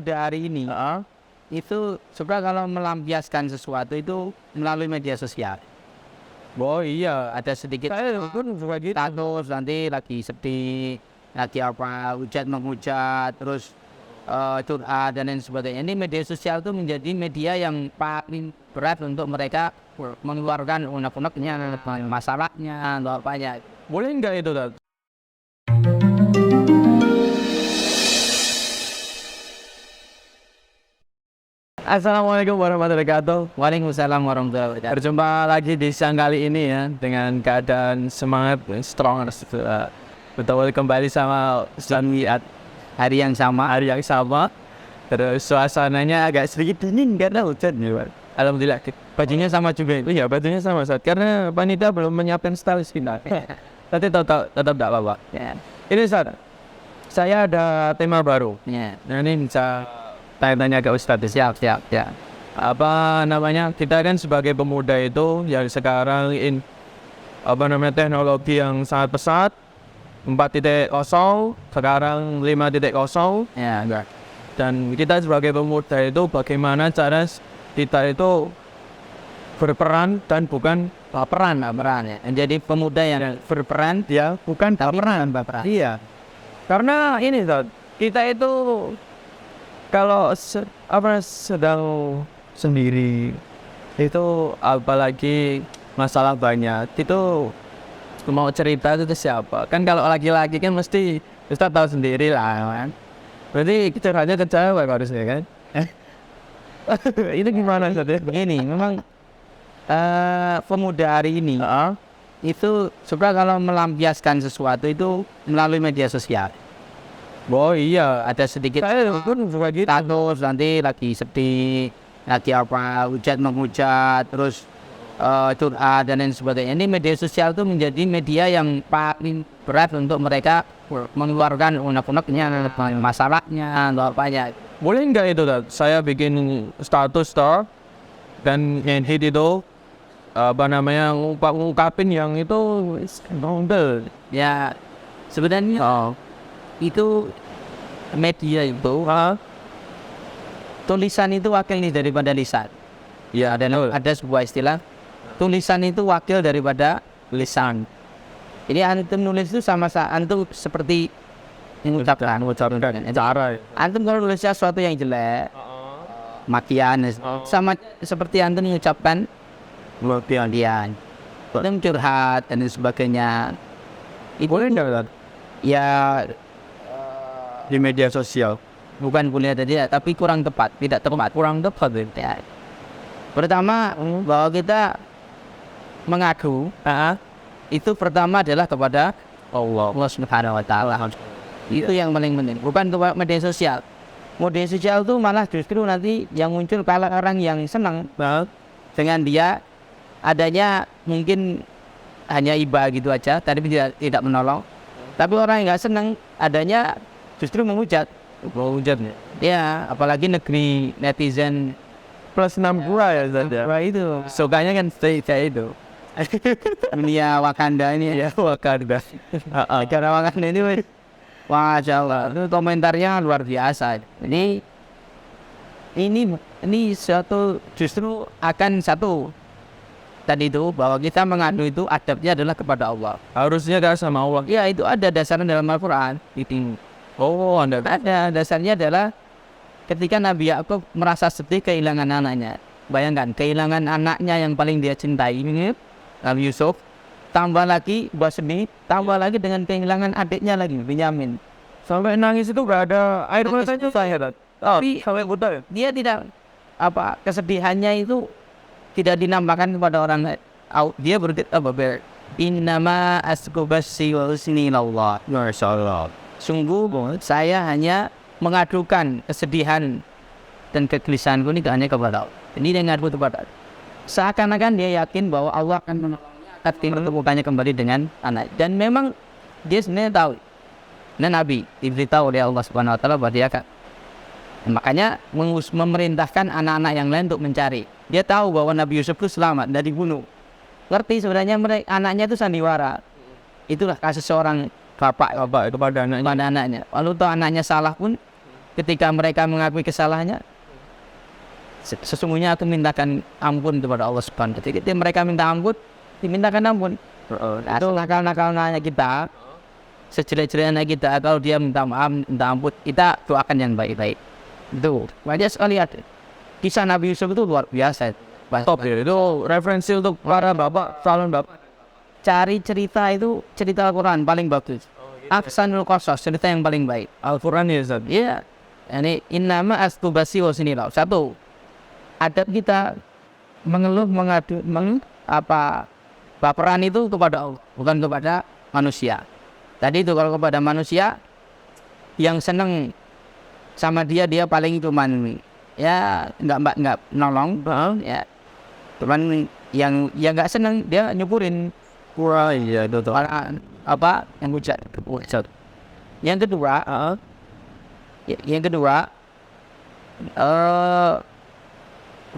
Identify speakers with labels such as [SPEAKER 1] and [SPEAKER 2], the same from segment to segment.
[SPEAKER 1] pemuda hari ini itu suka kalau melampiaskan sesuatu itu melalui media sosial.
[SPEAKER 2] Oh iya,
[SPEAKER 1] Ada sedikit
[SPEAKER 2] saya pun suka gitu.
[SPEAKER 1] status nanti lagi sedih, lagi apa, menghujat, terus curhat dan lain sebagainya. Ini media sosial itu menjadi media yang paling berat untuk mereka mengeluarkan unek-uneknya, masalahnya, atau apanya.
[SPEAKER 2] Boleh nggak itu, Dad? Assalamualaikum warahmatullahi wabarakatuh.
[SPEAKER 1] Waalaikumsalam warahmatullahi wabarakatuh.
[SPEAKER 2] Berjumpa lagi di siang kali ini ya, dengan keadaan semangat, strong. Betul kembali sama Ustaz Miat.
[SPEAKER 1] Hari yang sama.
[SPEAKER 2] Hari yang sama. Terus suasananya agak sedikit dingin karena hujan ya, Pak. Alhamdulillah.
[SPEAKER 1] Bajunya sama juga.
[SPEAKER 2] Iya, bajunya sama, Ustaz. Karena panitia belum menyiapkan stylist kita. Tapi tetap tidak apa-apa.
[SPEAKER 1] Ya.
[SPEAKER 2] Ini Ustaz, saya ada tema baru.
[SPEAKER 1] Ya.
[SPEAKER 2] Nah, ini bisa tanya-tanya ke Ustadz.
[SPEAKER 1] Siap.
[SPEAKER 2] Apa namanya, kita kan sebagai pemuda itu yang sekarang teknologi yang sangat pesat, 4.0 sekarang 5.0,
[SPEAKER 1] Ya, enggak.
[SPEAKER 2] dan kita sebagai pemuda itu bagaimana cara kita itu berperan dan bukan
[SPEAKER 1] Baperan ya. Jadi pemuda yang berperan
[SPEAKER 2] ya bukan
[SPEAKER 1] tapi
[SPEAKER 2] baperan.
[SPEAKER 1] baperan.
[SPEAKER 2] Iya, karena ini Ustaz, kita itu kalau sedang sendiri itu, apalagi masalah banyak, itu mau cerita itu siapa? Kan kalau laki-laki kan mesti Ustaz tahu sendiri lah kan. Berarti curhatnya ke cewek harusnya kan? Ini gimana Ustaz ya?
[SPEAKER 1] Begini, memang pemuda hari ini itu suka kalau melampiaskan sesuatu itu melalui media sosial.
[SPEAKER 2] Oh iya,
[SPEAKER 1] Ada sedikit
[SPEAKER 2] saya pun suka gitu.
[SPEAKER 1] status nanti lagi sedih, lagi apa, menghujat, terus curhat dan lain sebagainya. Ini media sosial itu menjadi media yang paling berat untuk mereka mengeluarkan unek-uneknya, masalahnya, atau apanya.
[SPEAKER 2] Boleh nggak itu, Dad? Saya bikin status dan hit itu ngungkapin yang itu ngomel.
[SPEAKER 1] Ya, sebenarnya itu media itu tulisan itu wakil daripada lisan.
[SPEAKER 2] Ya,
[SPEAKER 1] Ada sebuah istilah, tulisan itu wakil daripada lisan. Ini antum nulis itu sama antum seperti mengucapkan
[SPEAKER 2] cara.
[SPEAKER 1] antum kalau nulis sesuatu yang jelek, makian, sama seperti antum mengucapkan kemudian antum curhat dan sebagainya. Itu
[SPEAKER 2] Boleh nggak, Dad?
[SPEAKER 1] ya
[SPEAKER 2] Di media sosial.
[SPEAKER 1] bukan boleh tadi, tapi kurang tepat, tidak tepat.
[SPEAKER 2] Kurang tepat
[SPEAKER 1] Ya. Pertama, bahwa kita mengadu itu pertama adalah kepada
[SPEAKER 2] Allah.
[SPEAKER 1] Allah Subhanahu wa taala. Itu yang paling penting, bukan ke media sosial. Media sosial itu malah justru nanti yang muncul kalau orang yang senang dengan dia adanya mungkin hanya iba gitu aja, tapi tidak menolong. Tapi orang yang nggak senang adanya justru menghujat.
[SPEAKER 2] Menghujatnya.
[SPEAKER 1] Ya, apalagi negeri netizen
[SPEAKER 2] Plus 62 ya, Dad.
[SPEAKER 1] wah itu
[SPEAKER 2] Sukanya kan kayak itu.
[SPEAKER 1] dunia Wakanda ini ya.
[SPEAKER 2] Wakanda.
[SPEAKER 1] Negara Wakanda ini Masya Allah, itu komentarnya luar biasa. Ini suatu justru akan satu tadi itu bahwa kita mengadu itu adabnya adalah kepada Allah.
[SPEAKER 2] Harusnya dah sama Allah.
[SPEAKER 1] Ya, itu ada dasarnya dalam Al-Quran.
[SPEAKER 2] Oh, Anda.
[SPEAKER 1] Ada dasarnya adalah ketika Nabi Yakub merasa sedih kehilangan anaknya. Bayangkan kehilangan anaknya yang paling dia cintai ini Nabi Yusuf, tambah lagi buat sedih, tambah lagi dengan kehilangan adiknya lagi Binyamin.
[SPEAKER 2] Sampai nangis itu gak ada air matanya saya, Dad.
[SPEAKER 1] Tapi
[SPEAKER 2] sampai buta ya?
[SPEAKER 1] dia tidak kesedihannya itu tidak dinampakkan kepada orang lain. Dia innama asqubasi wa usni ilallah. Masyaallah. Sungguh saya hanya mengadukan kesedihan dan kegelisahanku ini hanya kepada Allah. Ini dia ngadu kepada Allah. Seakan-akan dia yakin bahwa Allah akan menolongnya, akan menemukannya kembali dengan anak. Dan memang dia sebenarnya tahu. Dan Nabi diberitahu oleh Allah Subhanahu Wa Taala bahwa dia akan. Makanya memerintahkan anak-anak yang lain untuk mencari. Dia tahu bahwa Nabi Yusuf itu selamat dari dibunuh. Ngerti sebenarnya anaknya itu sandiwara. Itulah kasus seorang bapak
[SPEAKER 2] kepada anaknya.
[SPEAKER 1] Lalu tahu anaknya salah pun ketika mereka mengakui kesalahannya, sesungguhnya aku mintakan ampun kepada Allah Subhanahu wa taala. Ketika mereka minta ampun, dimintakan ampun. Nah, itu nakal-nakalnya kita, sejelek-jeleknya kita, kalau dia minta maaf, minta ampun, kita doakan yang baik-baik. Itu banyak sekali ada. Kisah Nabi Yusuf itu luar biasa.
[SPEAKER 2] Top ya, itu referensi untuk para bapak, calon bapak.
[SPEAKER 1] Cari cerita itu, cerita Al-Quran paling bagus. Ahsanul Qasas, cerita yang paling baik.
[SPEAKER 2] Al-Quran ya Ustaz?
[SPEAKER 1] Iya. Ini innama astubasi wa sinila. Satu, adab kita mengeluh, mengadu, baperan itu kepada Allah, bukan kepada manusia. Tadi itu kalau kepada manusia yang seneng sama dia paling cuman ya nggak nolong, ya. Cuman yang nggak seneng dia nyukurin.
[SPEAKER 2] Wah iya itu tuh.
[SPEAKER 1] Yang hujat. Yang kedua,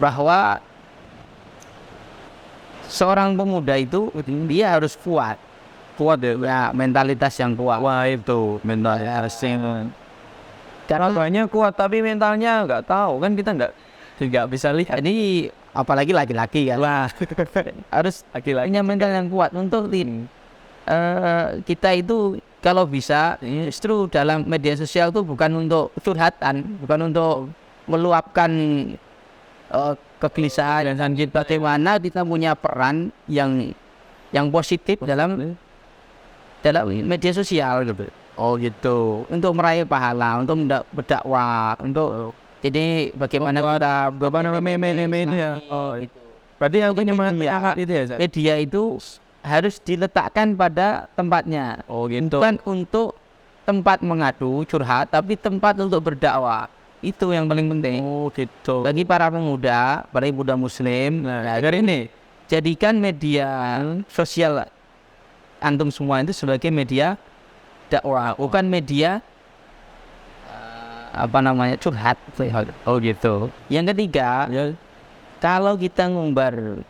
[SPEAKER 1] bahwa seorang pemuda itu dia harus kuat ya, mentalitas yang kuat.
[SPEAKER 2] Wah itu mentalitas yang cara banyak kuat tapi mentalnya nggak tahu kan, kita nggak bisa lihat.
[SPEAKER 1] Ini apalagi laki-laki ya.
[SPEAKER 2] Wah
[SPEAKER 1] Harus
[SPEAKER 2] laki-laki
[SPEAKER 1] punya mental yang kuat untuk kita itu kalau bisa justru dalam media sosial itu bukan untuk curhatan, bukan untuk meluapkan kegelisahan dan kita, bagaimana kita punya peran yang positif dalam media sosial gitu.
[SPEAKER 2] Oh gitu.
[SPEAKER 1] Untuk meraih pahala, untuk berdakwah, untuk jadi bagaimana kita
[SPEAKER 2] meme itu ya. Oh itu. Berarti yang punya itu ya.
[SPEAKER 1] Media itu harus diletakkan pada tempatnya.
[SPEAKER 2] Oh gitu.
[SPEAKER 1] Bukan untuk tempat mengadu, curhat, tapi tempat untuk berdakwah. Itu yang paling penting.
[SPEAKER 2] Oh gitu.
[SPEAKER 1] Bagi para pemuda muslim,
[SPEAKER 2] Nah, dari ini
[SPEAKER 1] jadikan media sosial antum semua itu sebagai media dakwah, bukan media curhat.
[SPEAKER 2] Oh gitu.
[SPEAKER 1] Yang ketiga,
[SPEAKER 2] Ya.
[SPEAKER 1] kalau kita ngumbar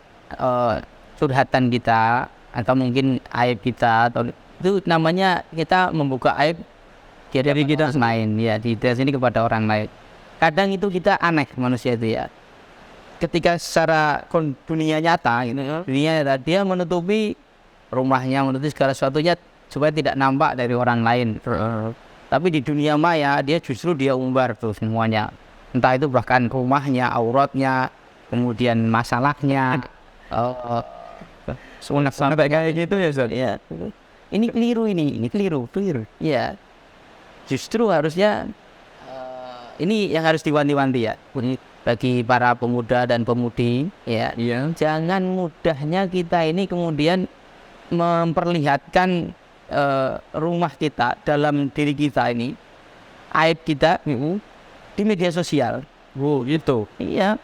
[SPEAKER 1] curhatan kita atau mungkin aib kita, atau itu namanya kita membuka aib dari kita lain ya, di sini kepada orang lain. Kadang itu kita aneh manusia itu ya. Ketika secara dunia nyata, dia menutupi rumahnya, menutupi segala sesuatunya supaya tidak nampak dari orang lain. Tapi di dunia maya dia justru dia umbar tuh semuanya. Entah itu bahkan rumahnya, auratnya, kemudian masalahnya.
[SPEAKER 2] Sampai kayak gitu ya Ustaz?
[SPEAKER 1] Ya. Ini keliru. Ya. Justru harusnya ini yang harus diwanti-wanti ya. Bagi para pemuda dan pemudi ya.
[SPEAKER 2] Iya.
[SPEAKER 1] Jangan mudahnya kita ini kemudian memperlihatkan rumah kita, dalam diri kita ini, aib kita di media sosial.
[SPEAKER 2] Oh gitu.
[SPEAKER 1] Iya.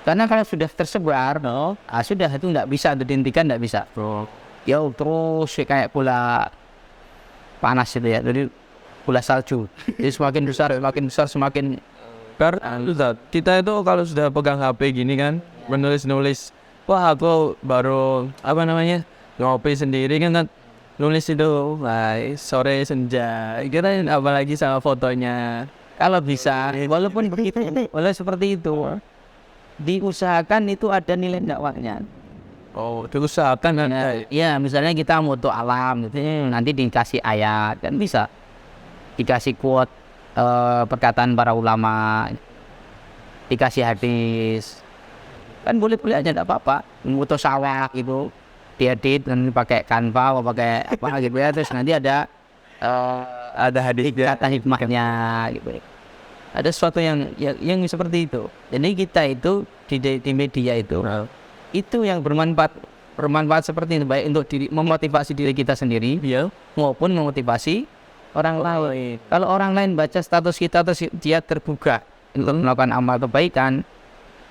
[SPEAKER 1] Karena kalau sudah tersebar, sudah itu nggak bisa dihentikan, nggak bisa. Ya terus kayak bola panas itu ya, jadi bola salju. Jadi semakin besar, semakin
[SPEAKER 2] Ustaz, kita itu kalau sudah pegang HP gini kan, menulis, wah aku baru ngopi sendiri kan, nulis itu, sore senja, kira apalagi sama fotonya.
[SPEAKER 1] Kalau bisa, walaupun begitu, walaupun seperti itu, diusahakan itu ada nilai dakwahnya.
[SPEAKER 2] Oh, diusahakan kan?
[SPEAKER 1] Ya, misalnya kita moto alam, gitu, nanti dikasih ayat, kan bisa. Dikasih quote perkataan para ulama, dikasih hadis, kan boleh-boleh aja, tidak apa-apa. Moto sawah gitu, diedit dan pakai Canva atau pakai apa gitu ya, terus nanti ada
[SPEAKER 2] hadis
[SPEAKER 1] kata hikmahnya gitu. Ada sesuatu yang seperti itu. Jadi kita itu di media itu yang bermanfaat seperti itu, baik untuk memotivasi diri kita sendiri, maupun memotivasi orang lain. Kalau orang lain baca status kita terus dia terbuka untuk melakukan amal kebaikan,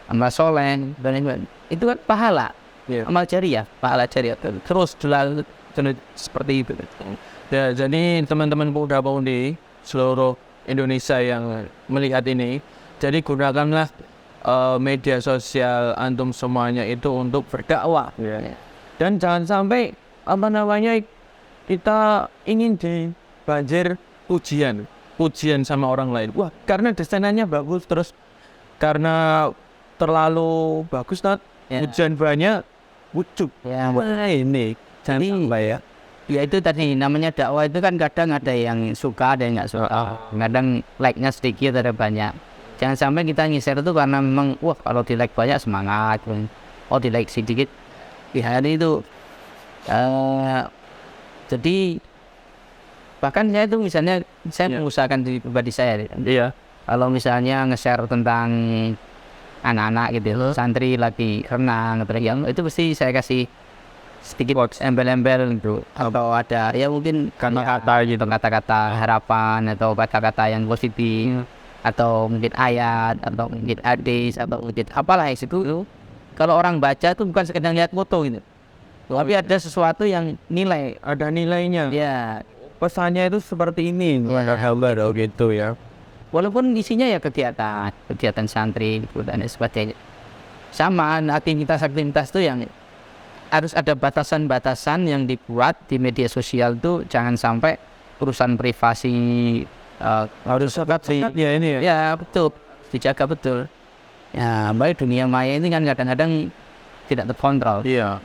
[SPEAKER 1] amal soleh dan lain-lain, itu kan pahala, amal jariah, pahala jariah terus seperti itu.
[SPEAKER 2] Ya, jadi teman-teman pemuda-pemudi seluruh Indonesia yang melihat ini, jadi gunakanlah media sosial antum semuanya itu untuk berdakwah, dan jangan sampai kita ingin dibanjir pujian. pujian sama orang lain. Wah, karena desainannya bagus, terus karena terlalu bagus,
[SPEAKER 1] Ya.
[SPEAKER 2] pujian banyak, ucuk.
[SPEAKER 1] Ya.
[SPEAKER 2] Wah, ini jangan
[SPEAKER 1] Jadi-
[SPEAKER 2] sampai ya.
[SPEAKER 1] Ya itu tadi namanya dakwah itu kan kadang ada yang suka ada yang nggak suka. Kadang like-nya sedikit ada banyak. Jangan sampai kita nge-share itu karena memang wah kalau di like banyak semangat. Oh di like sedikit di hari itu. Jadi bahkan saya itu misalnya saya
[SPEAKER 2] Ya.
[SPEAKER 1] mengusahakan di pribadi saya.
[SPEAKER 2] Iya.
[SPEAKER 1] Kalau misalnya nge-share tentang anak-anak gitu, santri lagi renang atau yang itu pasti saya kasih sedikit embel-embel gitu atau ada ya mungkin
[SPEAKER 2] Kata-kata gitu.
[SPEAKER 1] kata-kata harapan atau kata-kata yang positif atau mungkin ayat atau mungkin hadis atau mungkin apalah itu kalau orang baca tuh bukan sekedar lihat foto gitu tapi ada sesuatu yang nilai
[SPEAKER 2] Ada nilainya.
[SPEAKER 1] ya
[SPEAKER 2] Pesannya itu seperti ini. Hebat gitu ya.
[SPEAKER 1] walaupun isinya ya kegiatan santri gitu, dan sebagainya sama aktivitas tuh yang harus ada batasan-batasan yang dibuat di media sosial tuh jangan sampai urusan privasi
[SPEAKER 2] Harus sekat ya ini ya.
[SPEAKER 1] ya betul dijaga betul ya baik dunia maya ini kan kadang-kadang tidak terkontrol
[SPEAKER 2] Iya.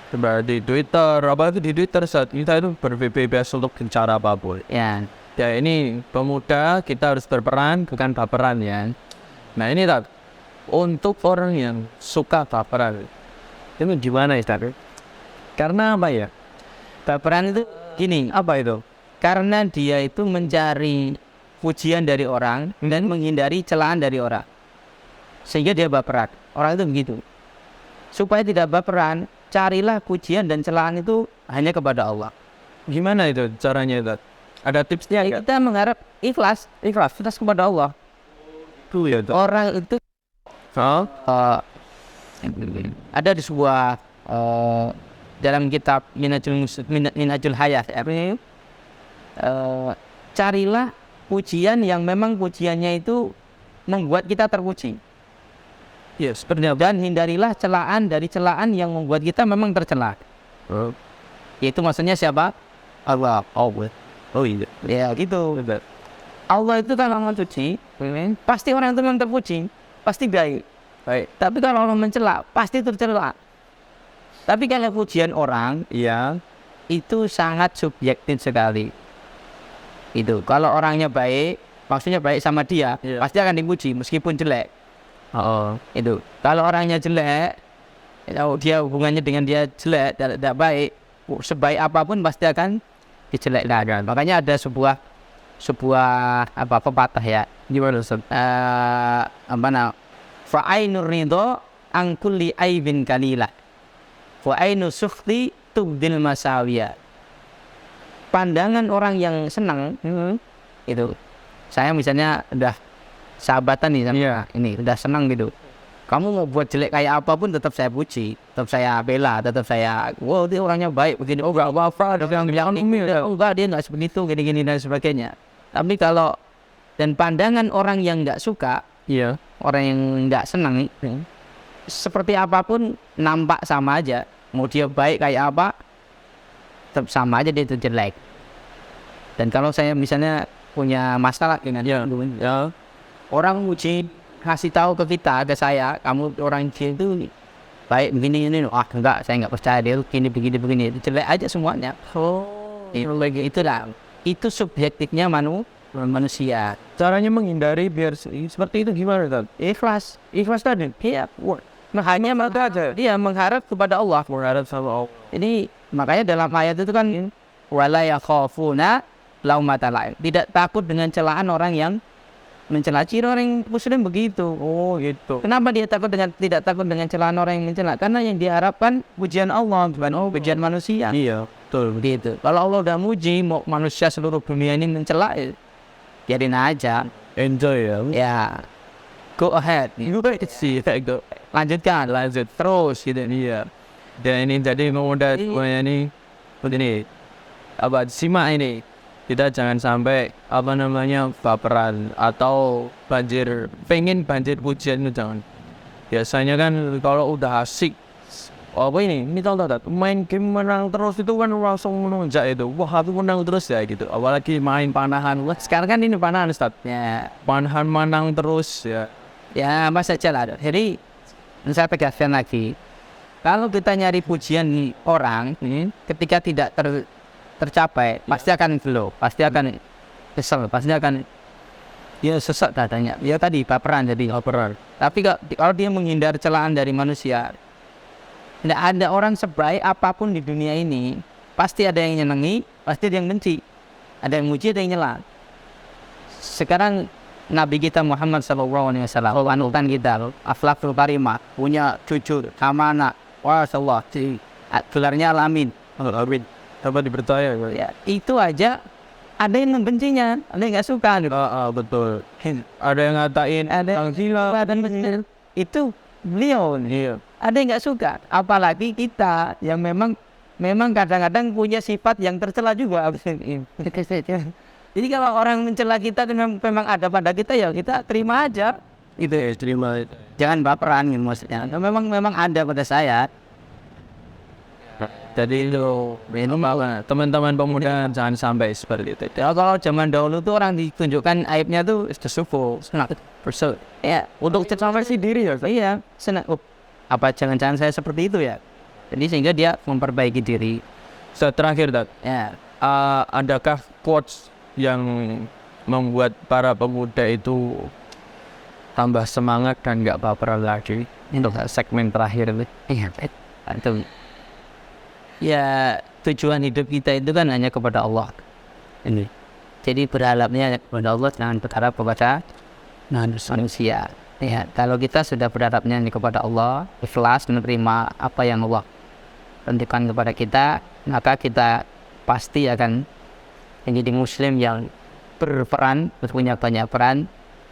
[SPEAKER 2] Seperti Twitter, apa itu di Twitter saat kita itu berbebas untuk bicara apapun.
[SPEAKER 1] ya
[SPEAKER 2] Ya ini pemuda kita harus berperan bukan baperan ya. Nah ini untuk orang yang suka baperan itu gimana ya Ustaz? Karena apa ya?
[SPEAKER 1] baperan itu gini
[SPEAKER 2] Apa itu?
[SPEAKER 1] karena dia itu mencari pujian dari orang dan menghindari celaan dari orang sehingga dia baperan orang itu begitu supaya tidak baperan carilah pujian dan celaan itu hanya kepada Allah
[SPEAKER 2] Gimana itu caranya itu? Ada tipsnya nggak?
[SPEAKER 1] kita mengharap ikhlas kepada Allah
[SPEAKER 2] Itu ya itu.
[SPEAKER 1] orang itu
[SPEAKER 2] Hah?
[SPEAKER 1] ada di sebuah dalam kitab Minhajul Hayat carilah pujian yang memang pujiannya itu membuat kita terpuji
[SPEAKER 2] Ya seperti apa?
[SPEAKER 1] dan hindarilah celaan dari celaan yang membuat kita memang tercela yaitu maksudnya siapa? Allah.
[SPEAKER 2] Oh iya.
[SPEAKER 1] Ya gitu.
[SPEAKER 2] Betul.
[SPEAKER 1] Allah itu kalau orang suci pasti orang itu memang terpuji pasti baik.
[SPEAKER 2] Baik.
[SPEAKER 1] Tapi kalau orang mencela pasti tercela. Tapi kalau pujian orang
[SPEAKER 2] Iya.
[SPEAKER 1] itu sangat subjektif sekali. Itu kalau orangnya baik, maksudnya baik sama dia,
[SPEAKER 2] Iya.
[SPEAKER 1] pasti akan dipuji meskipun jelek.
[SPEAKER 2] Oh.
[SPEAKER 1] Itu. Kalau orangnya jelek, dia hubungannya dengan dia jelek, tidak baik, sebaik apapun pasti akan dijelekkan. Makanya ada sebuah pepatah ya.
[SPEAKER 2] Gimana Ustaz?
[SPEAKER 1] Fa'ainur ridho an kulli aibin kalila wa ainu sukhti tubdil masawiya. Pandangan orang yang senang itu saya misalnya udah sahabatan nih sama ini udah senang gitu kamu mau buat jelek kayak apapun tetap saya puji tetap saya bela tetap saya wow dia orangnya baik begini oh enggak apa-apa ada yang bilang oh enggak dia enggak seperti itu gini-gini dan sebagainya tapi kalau dan pandangan orang yang enggak suka
[SPEAKER 2] Iya.
[SPEAKER 1] orang yang nggak senang seperti apapun nampak sama aja mau dia baik kayak apa tetap sama aja dia itu jelek dan kalau saya misalnya punya masalah dengan
[SPEAKER 2] Ya.
[SPEAKER 1] orang uji kasih tahu ke kita ke saya kamu orang itu baik begini ini enggak saya nggak percaya dia begini itu jelek aja semuanya itu subjektifnya manusia.
[SPEAKER 2] Caranya menghindari biar seperti itu gimana Ustaz?
[SPEAKER 1] Ikhlas tadi iya hanya dia mengharap kepada Allah
[SPEAKER 2] Mengharap sama Allah.
[SPEAKER 1] ini makanya dalam ayat itu kan wala yakhafuna laumata laim tidak takut dengan celaan orang yang mencela ciri orang muslim begitu
[SPEAKER 2] Oh gitu.
[SPEAKER 1] kenapa dia tidak takut dengan celaan orang yang mencela karena yang diharapkan pujian Allah bukan pujian manusia
[SPEAKER 2] Iya. Betul.
[SPEAKER 1] begitu kalau Allah udah muji mau manusia seluruh dunia ini mencela biarin aja
[SPEAKER 2] Enjoy ya.
[SPEAKER 1] ya go ahead lanjutkan terus gitu
[SPEAKER 2] Iya. Dan ini jadi pemuda ini simak ini kita jangan sampai baperan atau pengen banjir pujian itu jangan. Biasanya kan kalau udah asik apa ini tahu main game menang terus itu kan langsung menunjak itu, wah aku menang terus ya gitu, apalagi main panahan, wah sekarang kan ini panahan Ustaz,
[SPEAKER 1] Ya,
[SPEAKER 2] panahan menang terus ya.
[SPEAKER 1] ya mas saja lah. Jadi saya tegaskan lagi, kalau kita nyari pujian di orang, ketika tidak tercapai, pasti akan flow, pasti akan kesel, pasti akan ya sesat katanya. Ya tadi baperan jadi baperan. Tapi kalau dia menghindar celaan dari manusia, tidak ada orang sebaik apapun di dunia ini, pasti ada yang nyenengi, pasti ada yang benci, ada yang muji, ada yang nyela. Sekarang Nabi kita Muhammad SAW, panutan kita, akhlakul karimah, punya jujur, amanah, wasallah, gelarnya alamin.
[SPEAKER 2] Amin. Dapat dipercaya.
[SPEAKER 1] Ya, itu aja ada yang membencinya, ada yang nggak suka. Gitu.
[SPEAKER 2] Betul. Ada yang ngatain,
[SPEAKER 1] Ada yang gila dan benar. Itu beliau.
[SPEAKER 2] Iya.
[SPEAKER 1] Ada yang nggak suka, apalagi kita yang memang kadang-kadang punya sifat yang tercela juga. Jadi kalau orang mencela kita dan memang ada pada kita, ya kita terima aja.
[SPEAKER 2] Itu ya, terima.
[SPEAKER 1] Jangan baperan gitu maksudnya. Memang ada pada saya.
[SPEAKER 2] Jadi itu teman-teman pemuda jangan sampai seperti itu.
[SPEAKER 1] Kalau zaman dahulu tuh orang ditunjukkan aibnya tuh sesufu, senang perso. Ya, untuk
[SPEAKER 2] Sampai diri ya.
[SPEAKER 1] iya, senang. Apa jangan-jangan saya seperti itu ya? Jadi sehingga dia memperbaiki diri.
[SPEAKER 2] Terakhir, Dad.
[SPEAKER 1] Ya,
[SPEAKER 2] Adakah quotes yang membuat para pemuda itu tambah semangat dan nggak baperan lagi untuk segmen terakhir ini?
[SPEAKER 1] iya, itu. Ya, tujuan hidup kita itu kan hanya kepada Allah. Ini. Jadi berharapnya hanya kepada Allah, jangan berharap kepada manusia. Ya, kalau kita sudah berharapnya hanya kepada Allah, ikhlas menerima apa yang Allah tentukan kepada kita, maka kita pasti akan menjadi muslim yang berperan, punya banyak peran,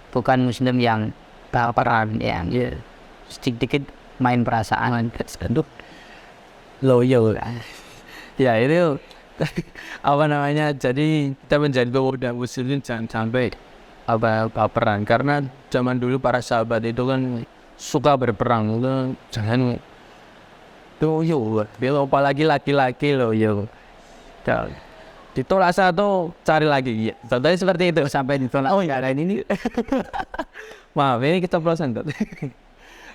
[SPEAKER 1] bukan muslim yang baperan, yang sedikit main perasaan.
[SPEAKER 2] Loyal. Ya itu apa namanya, jadi kita menjadi pemuda muslim jangan sampai baperan, karena zaman dulu para sahabat itu kan suka berperang, itu jangan loyal, apalagi laki-laki loyal. Ditolak satu cari lagi, contohnya seperti itu sampai ditolak. Oh ya, ini maaf ini kita pelosan.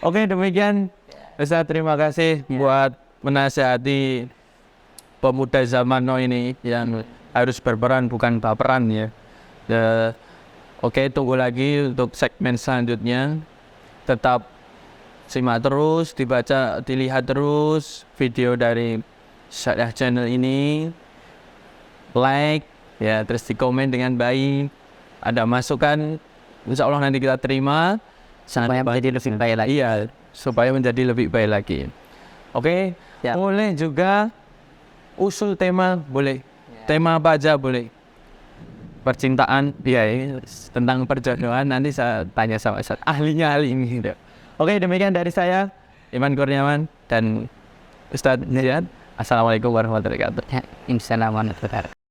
[SPEAKER 2] Oke, demikian Ustaz, terima kasih buat menasihati pemuda zaman now ini yang harus berperan bukan baperan ya. Oke, tunggu lagi untuk segmen selanjutnya. Tetap simak terus, dilihat terus video dari Syariah Channel ini, like ya, terus di komen dengan baik. Ada masukan, insya Allah nanti kita terima
[SPEAKER 1] Supaya menjadi lebih baik lagi.
[SPEAKER 2] Iya, supaya menjadi lebih baik lagi. Oke,
[SPEAKER 1] Ya.
[SPEAKER 2] boleh juga usul tema, boleh. Tema apa aja boleh. Percintaan, ya, tentang perjodohan nanti saya tanya sama ahlinya ini. Gitu. Oke, demikian dari saya, Iman Kurniawan dan Ustadz Ziyad. Assalamualaikum warahmatullahi wabarakatuh.
[SPEAKER 1] Insya Allah.